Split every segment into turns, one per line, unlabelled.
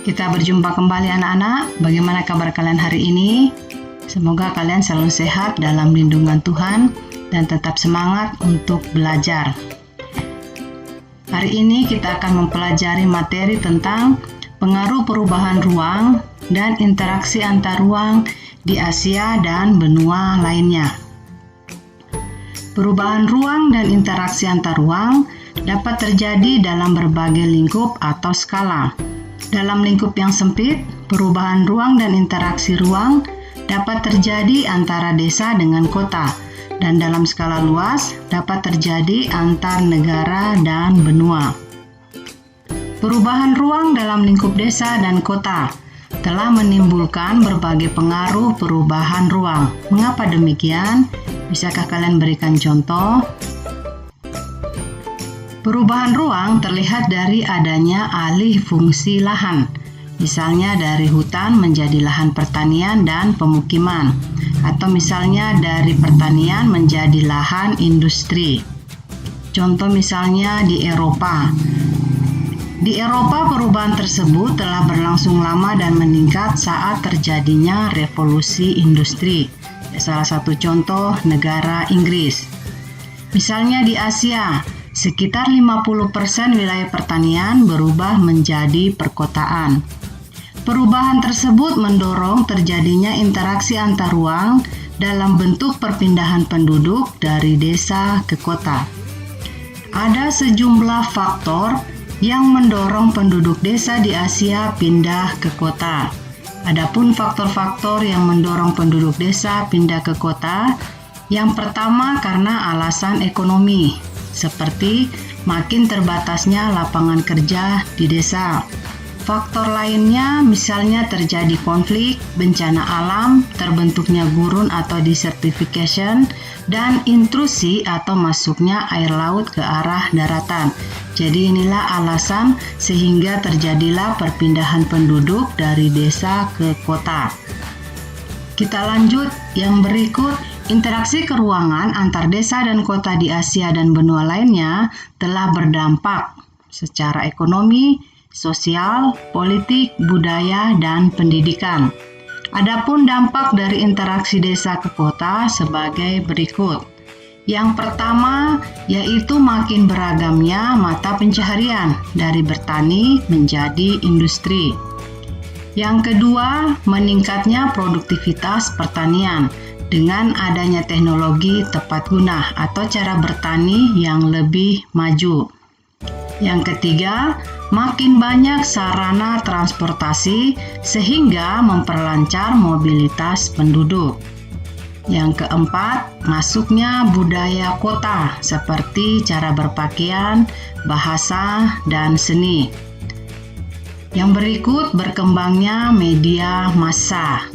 Kita berjumpa kembali anak-anak. Bagaimana kabar kalian hari ini? Semoga kalian selalu sehat dalam lindungan Tuhan dan tetap semangat untuk belajar. Hari ini kita akan mempelajari materi tentang pengaruh perubahan ruang dan interaksi antar ruang di Asia dan benua lainnya. Perubahan ruang dan interaksi antar ruang dapat terjadi dalam berbagai lingkup atau skala. Dalam lingkup yang sempit, perubahan ruang dan interaksi ruang dapat terjadi antara desa dengan kota, dan dalam skala luas dapat terjadi antar negara dan benua. Perubahan ruang dalam lingkup desa dan kota telah menimbulkan berbagai pengaruh perubahan ruang. Mengapa demikian? Bisakah kalian berikan contoh? Perubahan ruang terlihat dari adanya alih fungsi lahan, misalnya dari hutan menjadi lahan pertanian dan pemukiman, atau misalnya dari pertanian menjadi lahan industri. Contoh misalnya di Eropa. Di Eropa, perubahan tersebut telah berlangsung lama dan meningkat saat terjadinya revolusi industri. Salah satu contoh negara Inggris. Misalnya di Asia, sekitar 50% wilayah pertanian berubah menjadi perkotaan. Perubahan tersebut mendorong terjadinya interaksi antar ruang dalam bentuk perpindahan penduduk dari desa ke kota. Ada sejumlah faktor yang mendorong penduduk desa di Asia pindah ke kota. Adapun faktor-faktor yang mendorong penduduk desa pindah ke kota, yang pertama karena alasan ekonomi, seperti makin terbatasnya lapangan kerja di desa. Faktor lainnya misalnya terjadi konflik, bencana alam, terbentuknya gurun atau desertification, dan intrusi atau masuknya air laut ke arah daratan. Jadi inilah alasan sehingga terjadilah perpindahan penduduk dari desa ke kota. Kita lanjut yang berikut. Interaksi keruangan antar desa dan kota di Asia dan benua lainnya telah berdampak secara ekonomi, sosial, politik, budaya, dan pendidikan. Adapun dampak dari interaksi desa ke kota sebagai berikut. Yang pertama yaitu makin beragamnya mata pencaharian dari bertani menjadi industri. Yang kedua, meningkatnya produktivitas pertanian dengan adanya teknologi tepat guna atau cara bertani yang lebih maju. Yang ketiga, makin banyak sarana transportasi sehingga memperlancar mobilitas penduduk. Yang keempat, masuknya budaya kota seperti cara berpakaian, bahasa, dan seni. Yang berikut, berkembangnya media massa.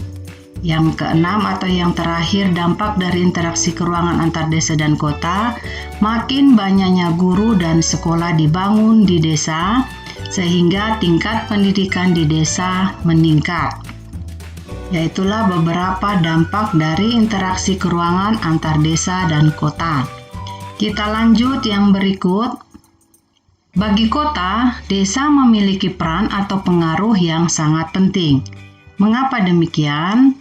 Yang keenam atau yang terakhir, dampak dari interaksi keruangan antar desa dan kota, makin banyaknya guru dan sekolah dibangun di desa, sehingga tingkat pendidikan di desa meningkat. Yaitulah beberapa dampak dari interaksi keruangan antar desa dan kota. Kita lanjut yang berikut. Bagi kota, desa memiliki peran atau pengaruh yang sangat penting. Mengapa demikian?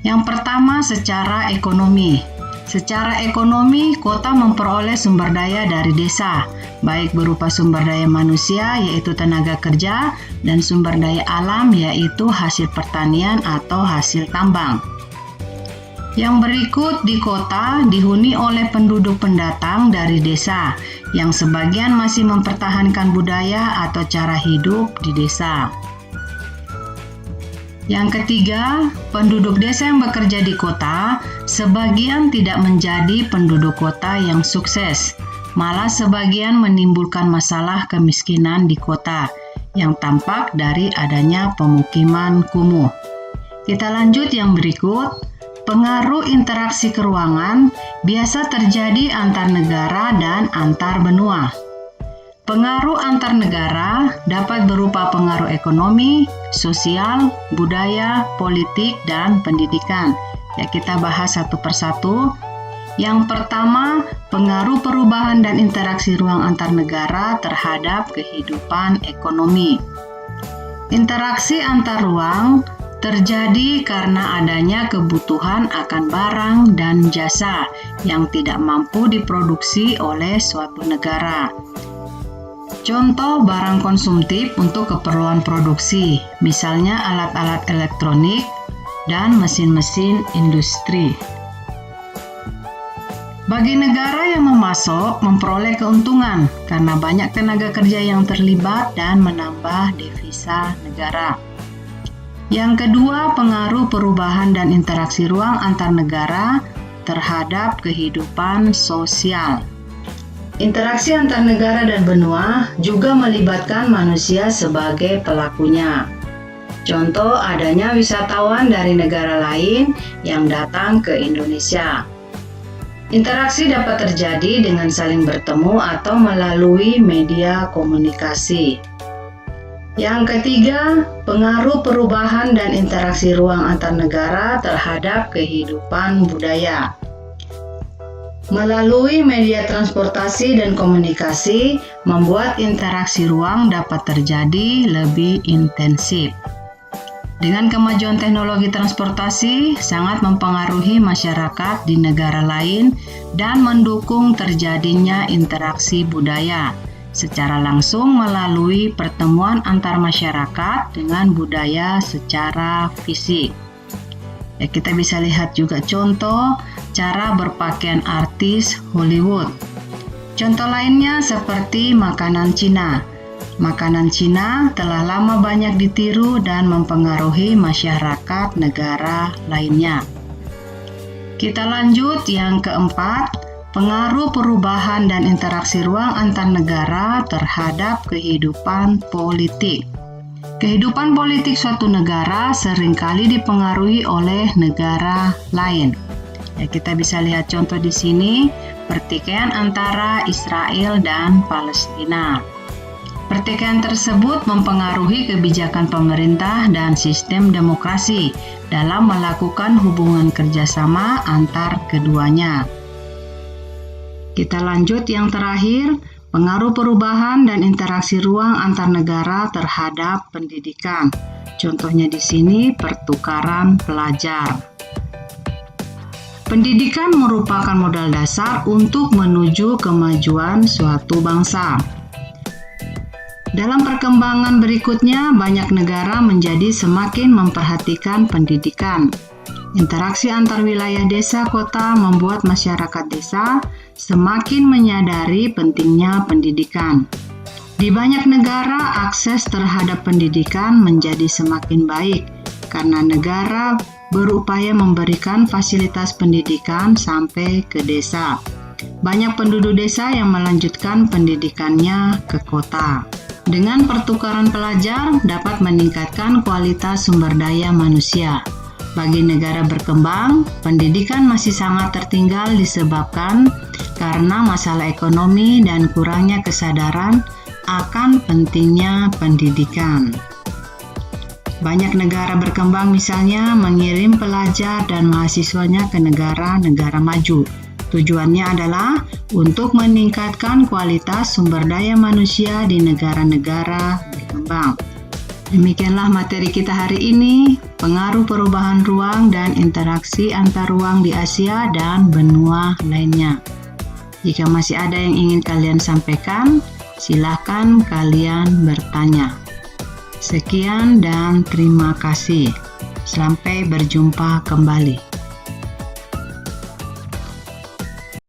Yang pertama, secara ekonomi. Secara ekonomi, kota memperoleh sumber daya dari desa, baik berupa sumber daya manusia yaitu tenaga kerja dan sumber daya alam yaitu hasil pertanian atau hasil tambang. Yang berikut, di kota dihuni oleh penduduk pendatang dari desa yang sebagian masih mempertahankan budaya atau cara hidup di desa. Yang ketiga, penduduk desa yang bekerja di kota sebagian tidak menjadi penduduk kota yang sukses, malah sebagian menimbulkan masalah kemiskinan di kota yang tampak dari adanya pemukiman kumuh. Kita lanjut yang berikut. Pengaruh interaksi keruangan biasa terjadi antar negara dan antar benua. Pengaruh antar negara dapat berupa pengaruh ekonomi, sosial, budaya, politik, dan pendidikan. Ya, kita bahas satu persatu. Yang pertama, pengaruh perubahan dan interaksi ruang antar negara terhadap kehidupan ekonomi. Interaksi antar ruang terjadi karena adanya kebutuhan akan barang dan jasa yang tidak mampu diproduksi oleh suatu negara. Contoh barang konsumtif untuk keperluan produksi, misalnya alat-alat elektronik dan mesin-mesin industri. Bagi negara yang memasok, memperoleh keuntungan karena banyak tenaga kerja yang terlibat dan menambah devisa negara. Yang kedua, pengaruh perubahan dan interaksi ruang antar negara terhadap kehidupan sosial. Interaksi antar negara dan benua juga melibatkan manusia sebagai pelakunya. Contoh adanya wisatawan dari negara lain yang datang ke Indonesia. Interaksi dapat terjadi dengan saling bertemu atau melalui media komunikasi. Yang ketiga, pengaruh perubahan dan interaksi ruang antar negara terhadap kehidupan budaya. Melalui media transportasi dan komunikasi, membuat interaksi ruang dapat terjadi lebih intensif. Dengan kemajuan teknologi transportasi, sangat mempengaruhi masyarakat di negara lain dan mendukung terjadinya interaksi budaya secara langsung melalui pertemuan antar masyarakat dengan budaya secara fisik. Kita bisa lihat juga contoh cara berpakaian artis Hollywood. Contoh lainnya seperti makanan Cina. Makanan Cina telah lama banyak ditiru dan mempengaruhi masyarakat negara lainnya. Kita lanjut yang keempat, pengaruh perubahan dan interaksi ruang antar negara terhadap kehidupan politik. Kehidupan politik suatu negara seringkali dipengaruhi oleh negara lain. Kita bisa lihat contoh di sini, pertikaian antara Israel dan Palestina. Pertikaian tersebut mempengaruhi kebijakan pemerintah dan sistem demokrasi dalam melakukan hubungan kerjasama antar keduanya. Kita lanjut yang terakhir, pengaruh perubahan dan interaksi ruang antar negara terhadap pendidikan. Contohnya di sini pertukaran pelajar. Pendidikan merupakan modal dasar untuk menuju kemajuan suatu bangsa. Dalam perkembangan berikutnya, banyak negara menjadi semakin memperhatikan pendidikan. Interaksi antar wilayah desa kota membuat masyarakat desa semakin menyadari pentingnya pendidikan. Di banyak negara, akses terhadap pendidikan menjadi semakin baik karena negara berupaya memberikan fasilitas pendidikan sampai ke desa. Banyak penduduk desa yang melanjutkan pendidikannya ke kota. Dengan pertukaran pelajar dapat meningkatkan kualitas sumber daya manusia. Bagi negara berkembang, pendidikan masih sangat tertinggal disebabkan karena masalah ekonomi dan kurangnya kesadaran akan pentingnya pendidikan. Banyak negara berkembang misalnya mengirim pelajar dan mahasiswanya ke negara-negara maju. Tujuannya adalah untuk meningkatkan kualitas sumber daya manusia di negara-negara berkembang. Demikianlah materi kita hari ini, pengaruh perubahan ruang dan interaksi antar ruang di Asia dan benua lainnya. Jika masih ada yang ingin kalian sampaikan, silakan kalian bertanya. Sekian dan terima kasih. Sampai berjumpa kembali.